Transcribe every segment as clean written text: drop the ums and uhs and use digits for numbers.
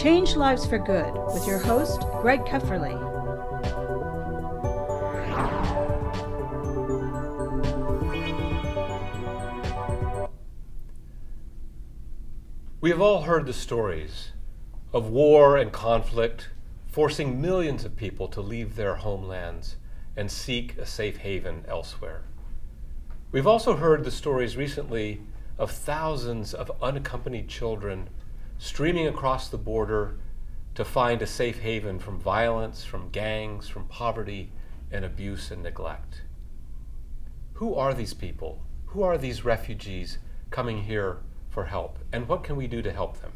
Change Lives for Good with your host, Greg Kepferle. We have all heard the stories of war and conflict forcing millions of people to leave their homelands and seek a safe haven elsewhere. We've also heard the stories recently of thousands of unaccompanied children streaming across the border to find a safe haven from violence, from gangs, from poverty and abuse and neglect. Who are these people? Who are these refugees coming here for help? And what can we do to help them?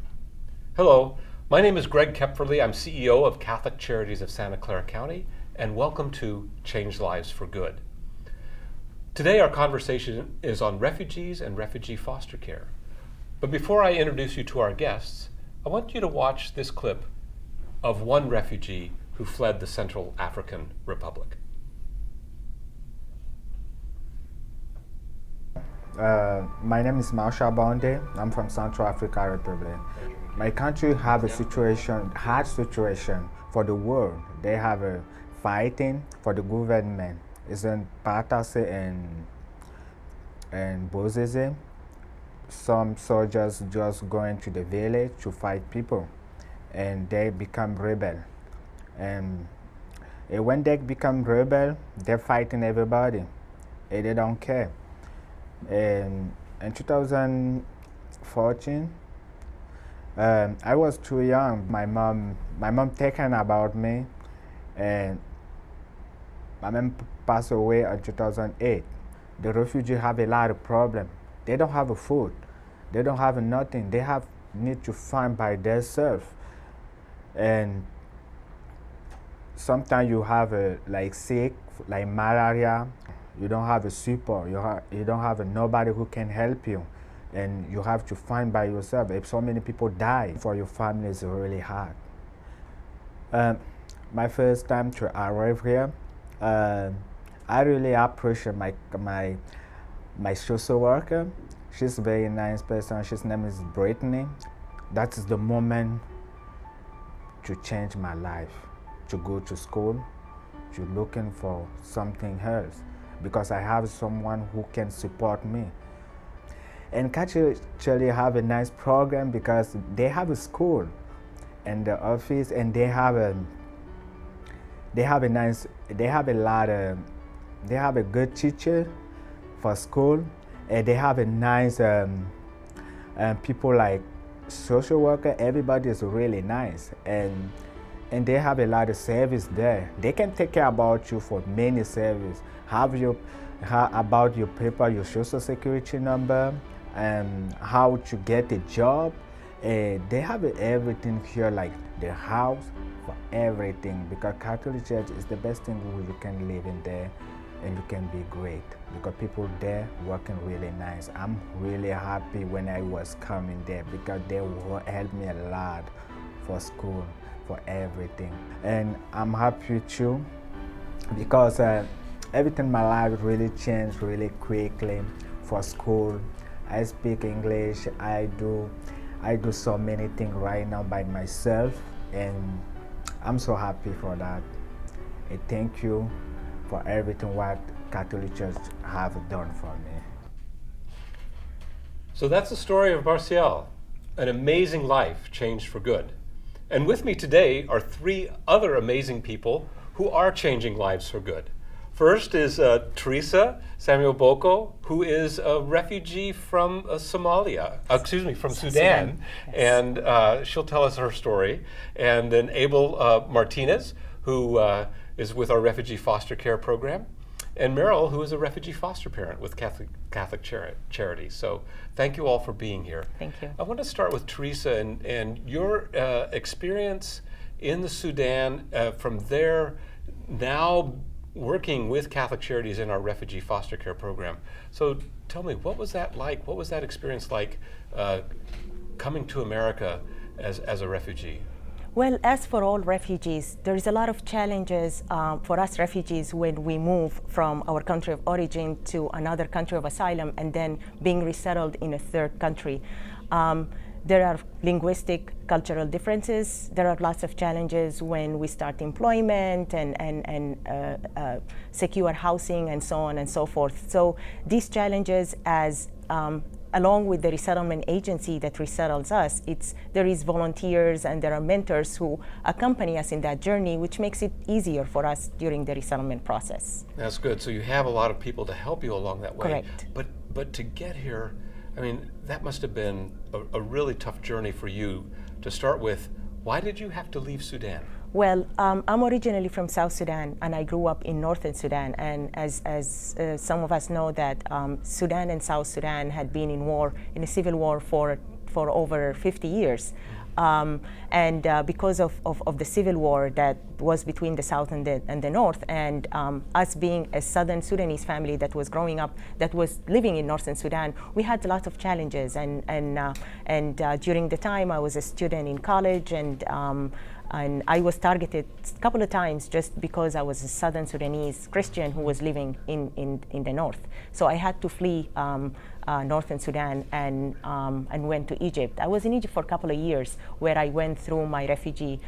Hello, my name is Greg Kepferle. I'm CEO of Catholic Charities of Santa Clara County, and welcome to Change Lives for Good. Today our conversation is on refugees and refugee foster care. But before I introduce you to our guests, I want you to watch this clip of one refugee who fled the Central African Republic. My name is Bonde. I'm from Central African Republic. My country have a hard situation for the world. They have a fighting for the government. It's in Patase and Bozeze. Some soldiers just go into the village to fight people, and they become rebel. And when they become rebel, they're fighting everybody, and they don't care. And in 2014, I was too young. My mom taken about me, and my mom passed away in 2008. The refugees have a lot of problems. They don't have a food. They don't have nothing. They need to find by themselves. And sometimes you have sick, like malaria. You don't have a support. You don't have nobody who can help you, and you have to find by yourself. If so many people die, for your family is really hard. My first time to arrive here, I really appreciate my social worker. She's a very nice person. Her name is Brittany. That is the moment to change my life, to go to school, to looking for something else, because I have someone who can support me. And Catholic have a nice program because they have a school and the office, and they have a good teacher for school, and they have a nice people like social worker. Everybody is really nice, and they have a lot of service there. They can take care about you for many services. About your paper, your social security number, and how to get a job. They have everything here, like the house, for everything, because Catholic Church is the best thing you can live in there, and you can be great, because people there working really nice. I'm really happy when I was coming there, because they helped me a lot for school, for everything. And I'm happy too, because everything in my life really changed really quickly. For school, I speak English. I do so many things right now by myself, and I'm so happy for that. And thank you for everything what Catholic Church have done for me. So that's the story of Martial, an amazing life changed for good. And with me today are three other amazing people who are changing lives for good. First is Teresa Samuel Boko, who is a refugee from Sudan. Yes. And she'll tell us her story. And then Abel Martinez, who is with our refugee foster care program, and Meryl, who is a refugee foster parent with Catholic Charities. So thank you all for being here. Thank you. I want to start with Teresa and your experience in the Sudan from there, now working with Catholic Charities in our refugee foster care program. So tell me, what was that like? What was that experience like coming to America as a refugee? Well, as for all refugees, there is a lot of challenges for us refugees when we move from our country of origin to another country of asylum and then being resettled in a third country. there are linguistic, cultural differences. There are lots of challenges when we start employment and secure housing and so on and so forth. So these challenges, as along with the resettlement agency that resettles us, there is volunteers and there are mentors who accompany us in that journey, which makes it easier for us during the resettlement process. That's good. So you have a lot of people to help you along that way. Correct. But to get here, I mean, that must have been a really tough journey for you to start with. Why did you have to leave Sudan? Well, I'm originally from South Sudan, and I grew up in Northern Sudan. And as some of us know, that Sudan and South Sudan had been in a civil war for over 50 years. Because of the civil war that was between the South and the North, and us being a Southern Sudanese family that was growing up, that was living in Northern Sudan, we had a lot of challenges. And during the time I was a student in college, and I was targeted a couple of times just because I was a Southern Sudanese Christian who was living in the North. So I had to flee Northern Sudan and went to Egypt. I was in Egypt for a couple of years, where I went through my refugee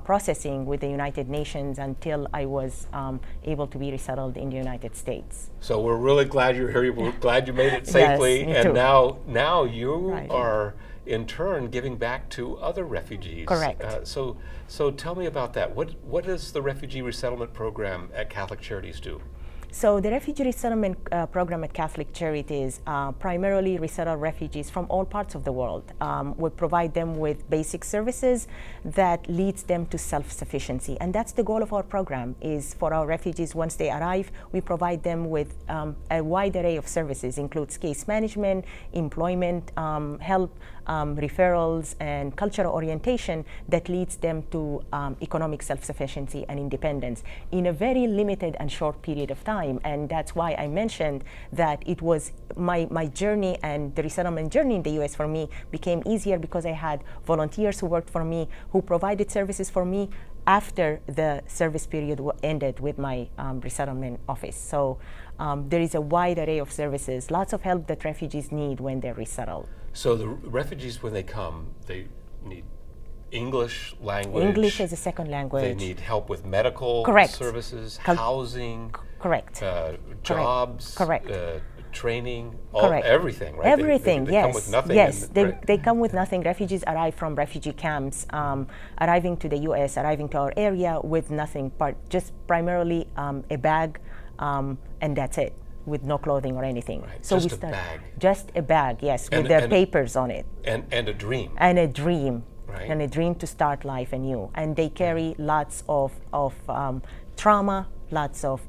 processing with the United Nations until I was able to be resettled in the United States. So we're really glad you're here. We're glad you made it safely. Yes, me and too. now you Right. are in turn giving back to other refugees. Correct. So tell me about that. What does the Refugee Resettlement Program at Catholic Charities do? So the Refugee Resettlement Program at Catholic Charities primarily resettle refugees from all parts of the world. We provide them with basic services that leads them to self-sufficiency. And that's the goal of our program, is for our refugees, once they arrive, we provide them with a wide array of services, includes case management, employment, help, referrals, and cultural orientation that leads them to economic self-sufficiency and independence in a very limited and short period of time. And that's why I mentioned that it was my journey, and the resettlement journey in the US for me became easier because I had volunteers who worked for me, who provided services for me after the service period ended with my resettlement office. So there is a wide array of services, lots of help that refugees need when they're resettled. So the refugees, when they come, they need English language. English as a second language. They need help with medical Correct. services, housing, Correct. jobs, Correct. Training, Correct. everything, right? Everything, they yes. come with nothing. Yes, and, they come with nothing. Refugees arrive from refugee camps, arriving to the US, arriving to our area with nothing, just primarily a bag, and that's it, with no clothing or anything. Right. So Just a bag. Just a bag, yes, with And- their and- papers on it. and a dream. And a dream. Right. And a dream to start life anew. And they carry lots of trauma, lots of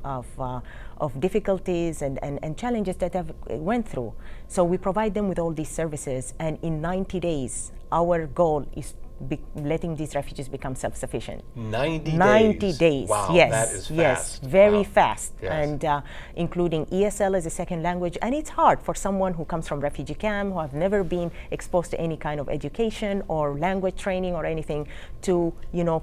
difficulties and challenges that have went through. So we provide them with all these services, and in 90 days, our goal is letting these refugees become self-sufficient. 90 days. Wow, yes, that is yes, fast. very Wow. fast, Yes. and including ESL as a second language. And it's hard for someone who comes from refugee camp, who have never been exposed to any kind of education or language training or anything, to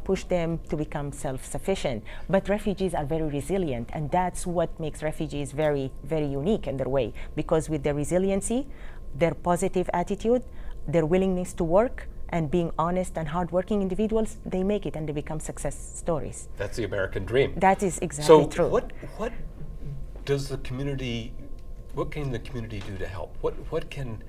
push them to become self-sufficient. But refugees are very resilient, and that's what makes refugees very, very unique in their way. Because with their resiliency, their positive attitude, their willingness to work, and being honest and hardworking individuals, they make it and they become success stories. That's the American dream. That is exactly true. So what does the community, what can the community do to help? What can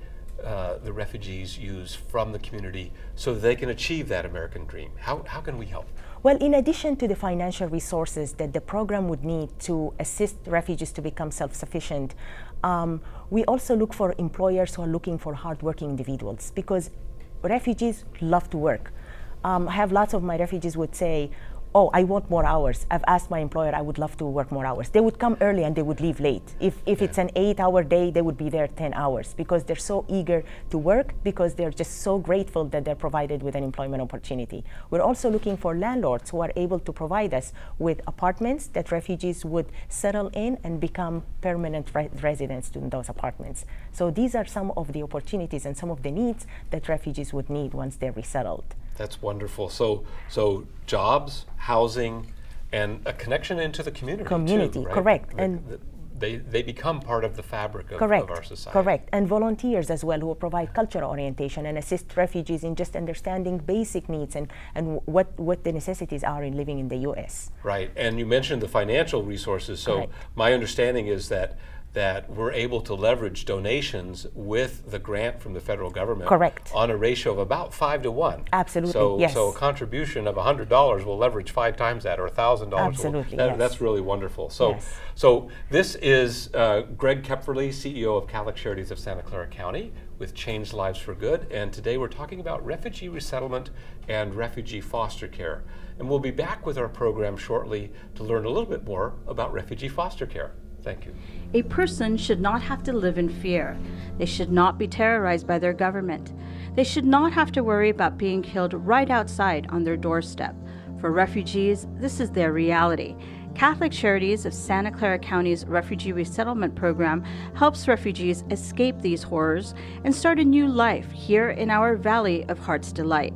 the refugees use from the community so they can achieve that American dream? How can we help? Well, in addition to the financial resources that the program would need to assist refugees to become self-sufficient, we also look for employers who are looking for hardworking individuals, because refugees love to work. I have lots of my refugees would say, oh, I want more hours. I've asked my employer, I would love to work more hours. They would come early and they would leave late. If it's an 8-hour day, they would be there 10 hours because they're so eager to work, because they're just so grateful that they're provided with an employment opportunity. We're also looking for landlords who are able to provide us with apartments that refugees would settle in and become permanent residents in those apartments. So these are some of the opportunities and some of the needs that refugees would need once they're resettled. That's wonderful. So jobs, housing, and a connection into the community. Community, too, right? correct. And they become part of the fabric of our society. Correct. And volunteers as well who provide cultural orientation and assist refugees in just understanding basic needs and what the necessities are in living in the U.S. Right. And you mentioned the financial resources. So Correct. my understanding is that we're able to leverage donations with the grant from the federal government. Correct. On a ratio of about 5 to 1. Absolutely, So, yes. so a contribution of $100 will leverage 5 times that, or $1,000. Absolutely, yes. That's really wonderful. So, Yes. so this is Greg Kepferle, CEO of Catholic Charities of Santa Clara County with Change Lives for Good. And today we're talking about refugee resettlement and refugee foster care. And we'll be back with our program shortly to learn a little bit more about refugee foster care. Thank you. A person should not have to live in fear. They should not be terrorized by their government. They should not have to worry about being killed right outside on their doorstep. For refugees, this is their reality. Catholic Charities of Santa Clara County's Refugee Resettlement Program helps refugees escape these horrors and start a new life here in our Valley of Heart's Delight.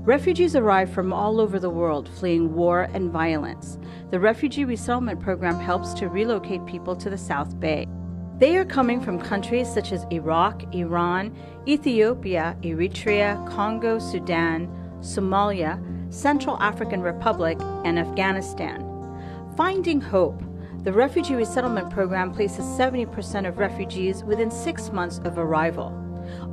Refugees arrive from all over the world fleeing war and violence. The Refugee Resettlement Program helps to relocate people to the South Bay. They are coming from countries such as Iraq, Iran, Ethiopia, Eritrea, Congo, Sudan, Somalia, Central African Republic, and Afghanistan. Finding hope. The Refugee Resettlement Program places 70% of refugees within 6 months of arrival.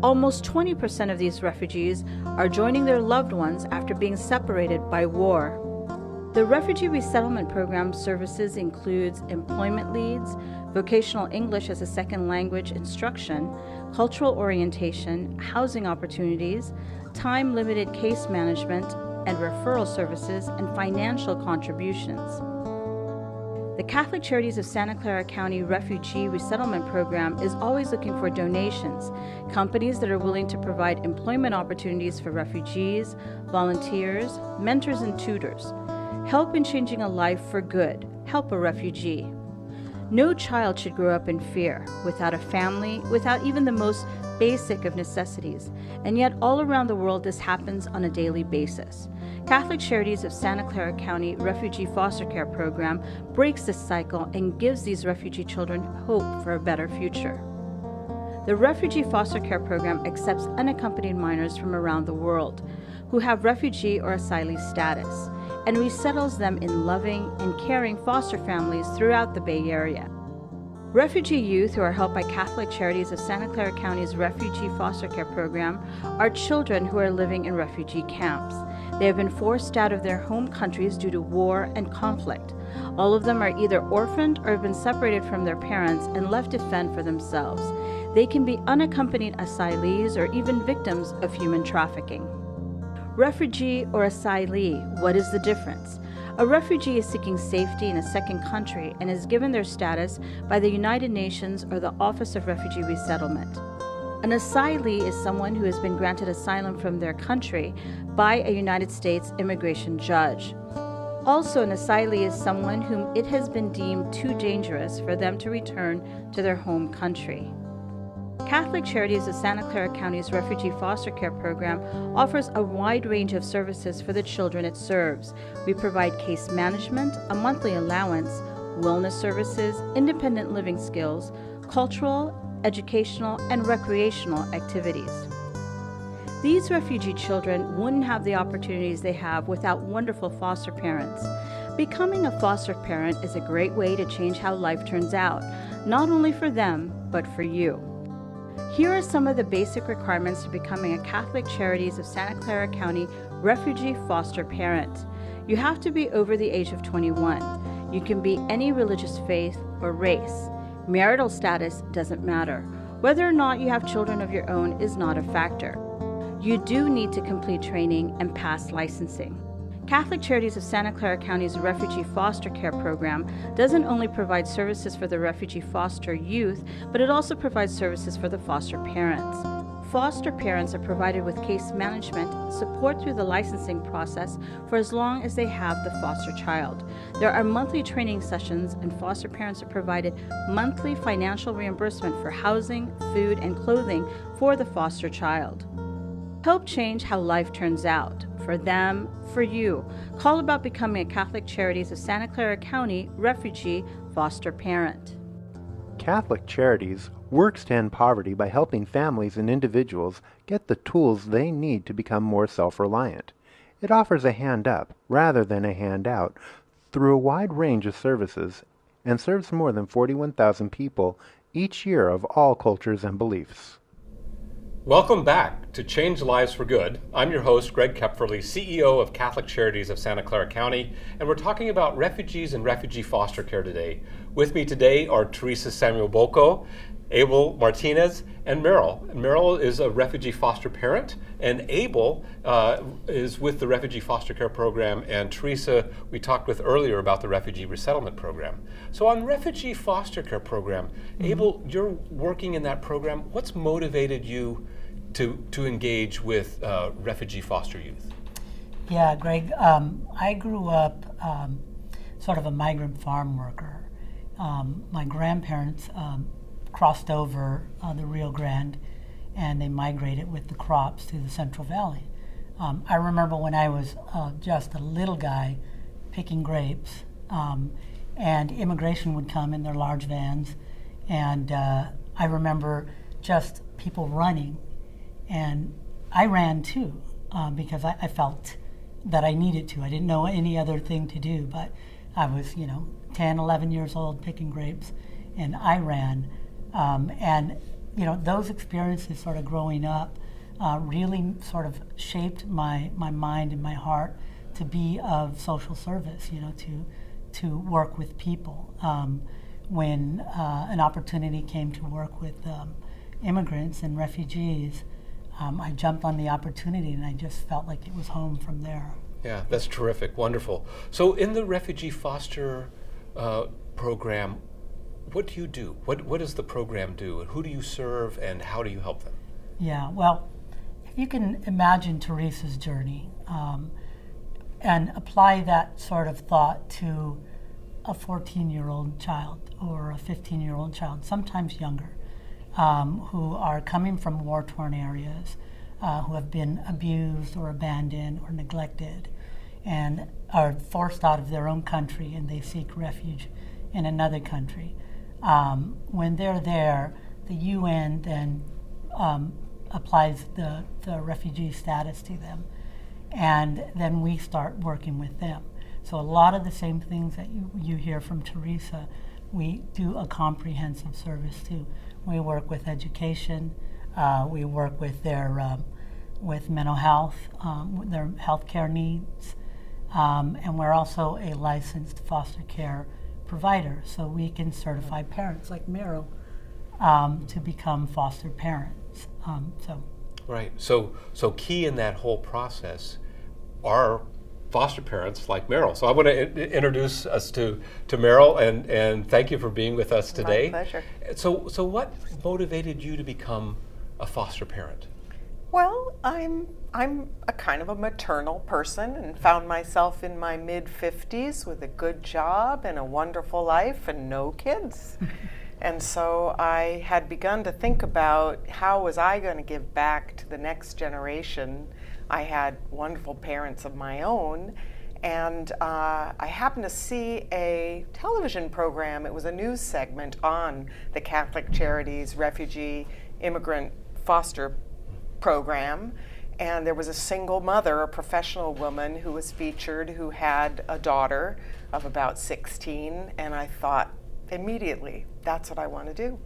Almost 20% of these refugees are joining their loved ones after being separated by war. The Refugee Resettlement Program services includes employment leads, vocational English as a second language instruction, cultural orientation, housing opportunities, time-limited case management, and referral services and financial contributions. The Catholic Charities of Santa Clara County Refugee Resettlement Program is always looking for donations, companies that are willing to provide employment opportunities for refugees, volunteers, mentors, and tutors. Help in changing a life for good. Help a refugee. No child should grow up in fear, without a family, without even the most basic of necessities. And yet all around the world this happens on a daily basis. Catholic Charities of Santa Clara County Refugee Foster Care Program breaks this cycle and gives these refugee children hope for a better future. The Refugee Foster Care Program accepts unaccompanied minors from around the world who have refugee or asylee status and resettles them in loving and caring foster families throughout the Bay Area. Refugee youth who are helped by Catholic Charities of Santa Clara County's Refugee Foster Care Program are children who are living in refugee camps. They have been forced out of their home countries due to war and conflict. All of them are either orphaned or have been separated from their parents and left to fend for themselves. They can be unaccompanied asylees or even victims of human trafficking. Refugee or asylee, what is the difference? A refugee is seeking safety in a second country and is given their status by the United Nations or the Office of Refugee Resettlement. An asylee is someone who has been granted asylum from their country by a United States immigration judge. Also, an asylee is someone whom it has been deemed too dangerous for them to return to their home country. Catholic Charities of Santa Clara County's Refugee Foster Care Program offers a wide range of services for the children it serves. We provide case management, a monthly allowance, wellness services, independent living skills, cultural, educational, and recreational activities. These refugee children wouldn't have the opportunities they have without wonderful foster parents. Becoming a foster parent is a great way to change how life turns out, not only for them, but for you. Here are some of the basic requirements to becoming a Catholic Charities of Santa Clara County refugee foster parent. You have to be over the age of 21. You can be any religious faith or race. Marital status doesn't matter. Whether or not you have children of your own is not a factor. You do need to complete training and pass licensing. Catholic Charities of Santa Clara County's Refugee Foster Care Program doesn't only provide services for the refugee foster youth, but it also provides services for the foster parents. Foster parents are provided with case management, support through the licensing process for as long as they have the foster child. There are monthly training sessions, and foster parents are provided monthly financial reimbursement for housing, food, and clothing for the foster child. Help change how life turns out. for them, for you. Call about becoming a Catholic Charities of Santa Clara County refugee foster parent. Catholic Charities works to end poverty by helping families and individuals get the tools they need to become more self-reliant. It offers a hand up rather than a hand out through a wide range of services and serves more than 41,000 people each year of all cultures and beliefs. Welcome back to Change Lives for Good. I'm your host, Greg Kepferle, CEO of Catholic Charities of Santa Clara County, and we're talking about refugees and refugee foster care today. With me today are Teresa Samuel Bolco, Abel Martinez, and Meryl. Meryl is a refugee foster parent, and Abel is with the Refugee Foster Care Program, and Teresa we talked with earlier about the Refugee Resettlement Program. So on Refugee Foster Care Program, Abel, you're working in that program. What's motivated you to engage with refugee foster youth? Yeah, Greg, I grew up sort of a migrant farm worker. My grandparents crossed over the Rio Grande and they migrated with the crops to the Central Valley. I remember when I was just a little guy picking grapes, and immigration would come in their large vans, and I remember just people running, and I ran too because I felt that I needed to. I didn't know any other thing to do, but I was 10, 11 years old picking grapes, and I ran. And those experiences sort of growing up really sort of shaped my mind and my heart to be of social service, to work with people. When an opportunity came to work with immigrants and refugees, I jumped on the opportunity and I just felt like it was home from there. Yeah, that's terrific, wonderful. So in the Refugee Foster Program, what do you do? What does the program do? And who do you serve and how do you help them? Yeah, well, if you can imagine Teresa's journey and apply that sort of thought to a 14-year-old child or a 15-year-old child, sometimes younger, who are coming from war-torn areas, who have been abused or abandoned or neglected and are forced out of their own country and they seek refuge in another country. When they're there, the UN then applies the refugee status to them, and then we start working with them. So a lot of the same things that you hear from Teresa, we do a comprehensive service too. We work with education, we work with their with mental health, their healthcare needs, and we're also a licensed foster care provider, so we can certify parents like Meryl to become foster parents. Right. So key in that whole process are foster parents like Meryl. So I want to introduce us to Meryl, and thank you for being with us today. My pleasure. So what motivated you to become a foster parent? Well, I'm a kind of a maternal person and found myself in my mid-50s with a good job and a wonderful life and no kids. And so I had begun to think about how was I going to give back to the next generation. I had wonderful parents of my own, and I happened to see a television program. It was a news segment on the Catholic Charities Refugee Immigrant Foster Program, and there was a single mother, a professional woman who was featured who had a daughter of about 16, and I thought immediately, that's what I want to do.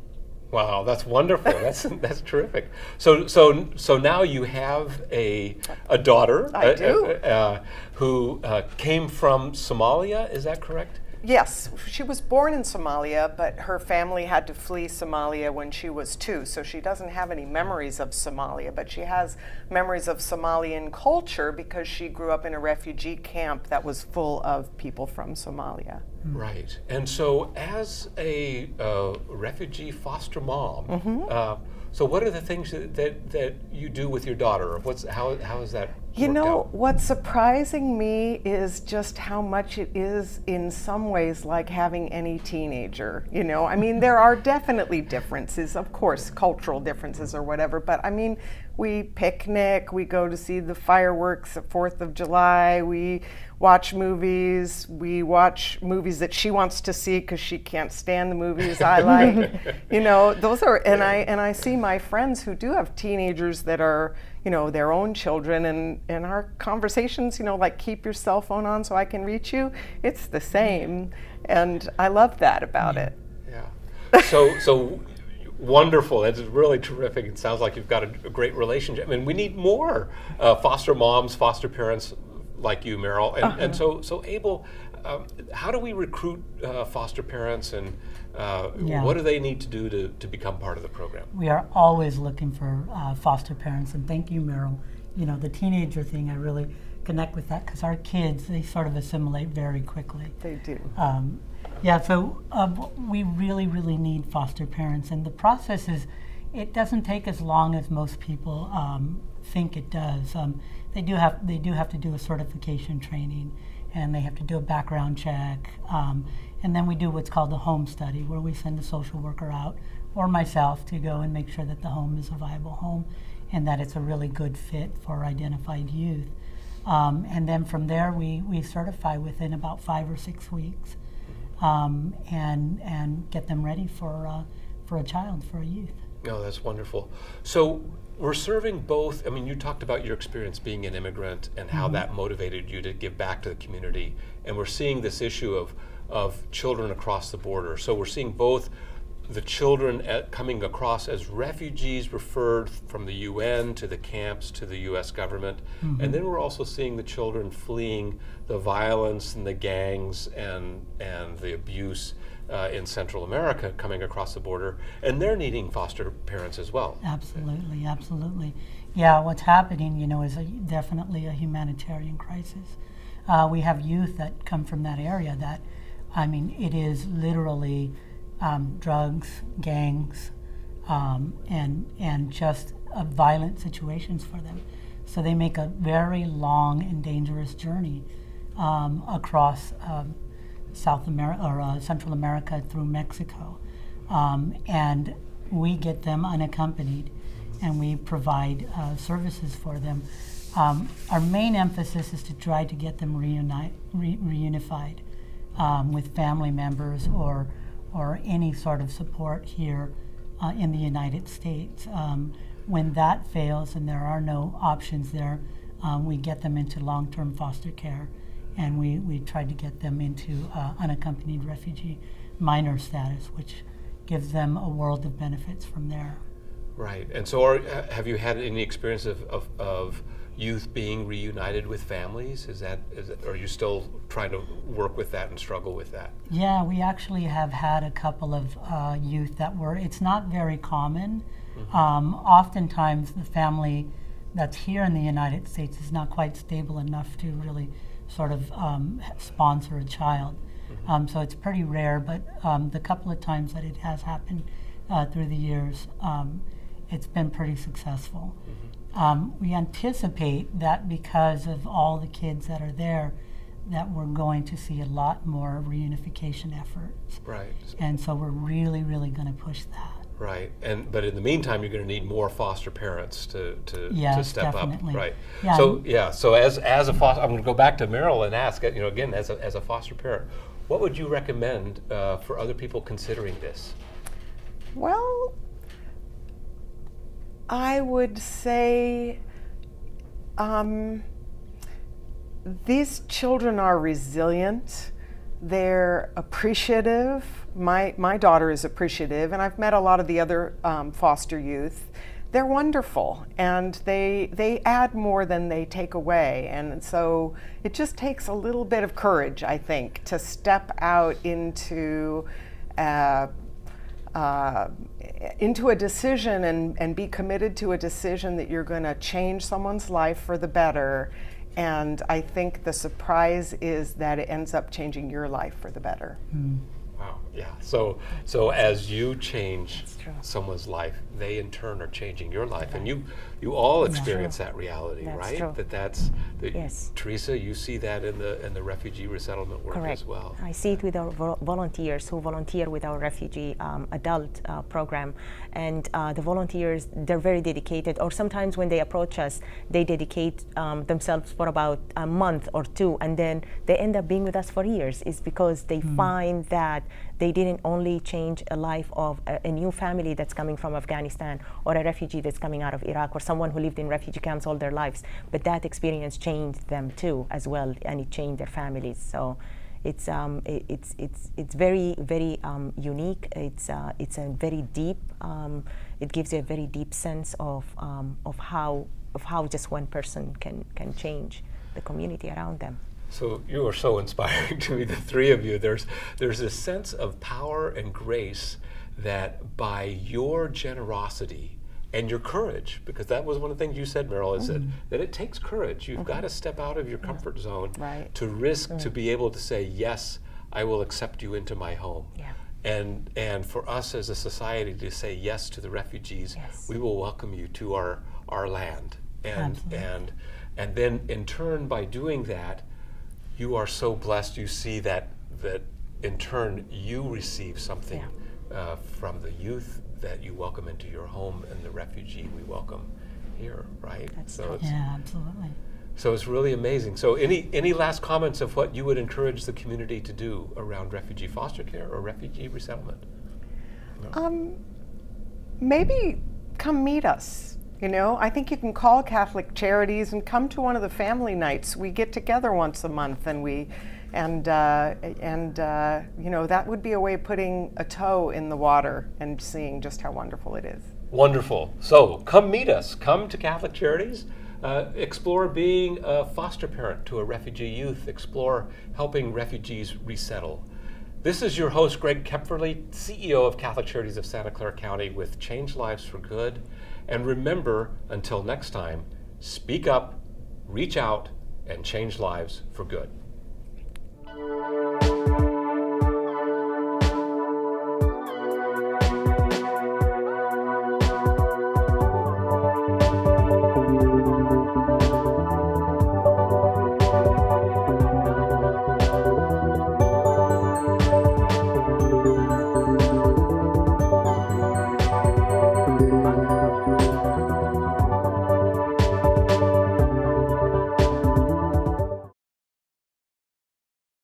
Wow, that's wonderful. That's terrific. So now you have a daughter. I do. Who came from Somalia. Is that correct? Yes, she was born in Somalia, but her family had to flee Somalia when she was 2, so she doesn't have any memories of Somalia, but she has memories of Somalian culture because she grew up in a refugee camp that was full of people from Somalia. Right. And so as a refugee foster mom, so what are the things that you do with your daughter? How is that? You worked know, out? what's surprising me is just how much it is in some ways like having any teenager. You know, I mean, there are definitely differences, of course, cultural differences or whatever, but I mean, we picnic, we go to see the fireworks at 4th of July, we watch movies that she wants to see because she can't stand the movies I like. You know, those are, and I see my friends who do have teenagers that are, you know, their own children, and our conversations, you know, like keep your cell phone on so I can reach you, it's the same. And I love that about it. Yeah. So wonderful. That's really terrific. It sounds like you've got a great relationship. I mean, we need more foster moms, foster parents like you, Meryl. And so Abel, how do we recruit foster parents, and what do they need to do to become part of the program? We are always looking for foster parents, and thank you, Meryl. You know, the teenager thing, I really connect with that because our kids, they sort of assimilate very quickly. They do. Yeah, so we really, really need foster parents, and the process is, it doesn't take as long as most people think it does. They do have to do a certification training, and they have to do a background check, and then we do what's called a home study, where we send a social worker out, or myself, to go and make sure that the home is a viable home, and that it's a really good fit for identified youth. And then from there, we certify within about 5 or 6 weeks. And get them ready for a child, for a youth. No, that's wonderful. So we're serving both. I mean, you talked about your experience being an immigrant and how that motivated you to give back to the community. And we're seeing this issue of children across the border. So we're seeing both the children coming across as refugees referred from the UN to the camps to the US government. And then we're also seeing the children fleeing the violence and the gangs and the abuse in Central America coming across the border, and they're needing foster parents as well. Absolutely, absolutely. Yeah, what's happening, you know, is definitely a humanitarian crisis. We have youth that come from that area that, I mean, it is literally drugs, gangs, and just violent situations for them. So they make a very long and dangerous journey across South America or Central America through Mexico, and we get them unaccompanied, and we provide services for them. Our main emphasis is to try to get them reunified with family members or any sort of support here in the United States. When that fails and there are no options there, we get them into long-term foster care, and we try to get them into unaccompanied refugee minor status, which gives them a world of benefits from there. Right. And so have you had any experience of youth being reunited with families? Are you still trying to work with that and struggle with that? Yeah, we actually have had a couple of youth that it's not very common. Oftentimes the family that's here in the United States is not quite stable enough to really sort of sponsor a child. So it's pretty rare, but the couple of times that it has happened through the years, it's been pretty successful. We anticipate that because of all the kids that are there, that we're going to see a lot more reunification efforts. Right. And so we're really, really going to push that. Right. But in the meantime, you're going to need more foster parents to step definitely. up. Right. Yeah. So as a foster, I'm going to go back to Meryl and ask, you know, again, as a foster parent, what would you recommend for other people considering this? Well, I would say these children are resilient. They're appreciative. My daughter is appreciative, and I've met a lot of the other foster youth. They're wonderful, and they add more than they take away. And so it just takes a little bit of courage, I think, to step out into a decision and be committed to a decision that you're going to change someone's life for the better. And I think the surprise is that it ends up changing your life for the better. Wow. Yeah. So as you change That's true. someone's life, they in turn are changing your life, and you all experience that reality, That's right? true. That Yes. Teresa, you see that in the refugee resettlement work Correct. as well. I see it with our volunteers who volunteer with our refugee adult program. And the volunteers, they're very dedicated, or sometimes when they approach us, they dedicate themselves for about a month or two, and then they end up being with us for years. It's because they find that they didn't only change a life of a new family that's coming from Afghanistan, or a refugee that's coming out of Iraq, or someone who lived in refugee camps all their lives, but that experience changed them too as well, and it changed their families. So it's very unique. It's a very deep. It gives you a very deep sense of how just one person can change the community around them. So you are so inspiring to me, the three of you. There's a sense of power and grace that by your generosity and your courage, because that was one of the things you said, Meryl, is that it takes courage. You've got to step out of your comfort zone Right. to risk to be able to say, yes, I will accept you into my home. Yeah. And for us as a society to say yes to the refugees, Yes. we will welcome you to our land. Absolutely. And then in turn, by doing that, you are so blessed. You see that in turn you receive something from the youth that you welcome into your home, and the refugee we welcome here, right? That's so true. it's, Yeah, absolutely. so it's really amazing. So any last comments of what you would encourage the community to do around refugee foster care or refugee resettlement? Maybe come meet us. You know, I think you can call Catholic Charities and come to one of the family nights. We get together once a month, and you know, that would be a way of putting a toe in the water and seeing just how wonderful it is. Wonderful. So come meet us. Come to Catholic Charities. Explore being a foster parent to a refugee youth. Explore helping refugees resettle. This is your host, Greg Kepferle, CEO of Catholic Charities of Santa Clara County with Change Lives for Good. And remember, until next time, speak up, reach out, and change lives for good.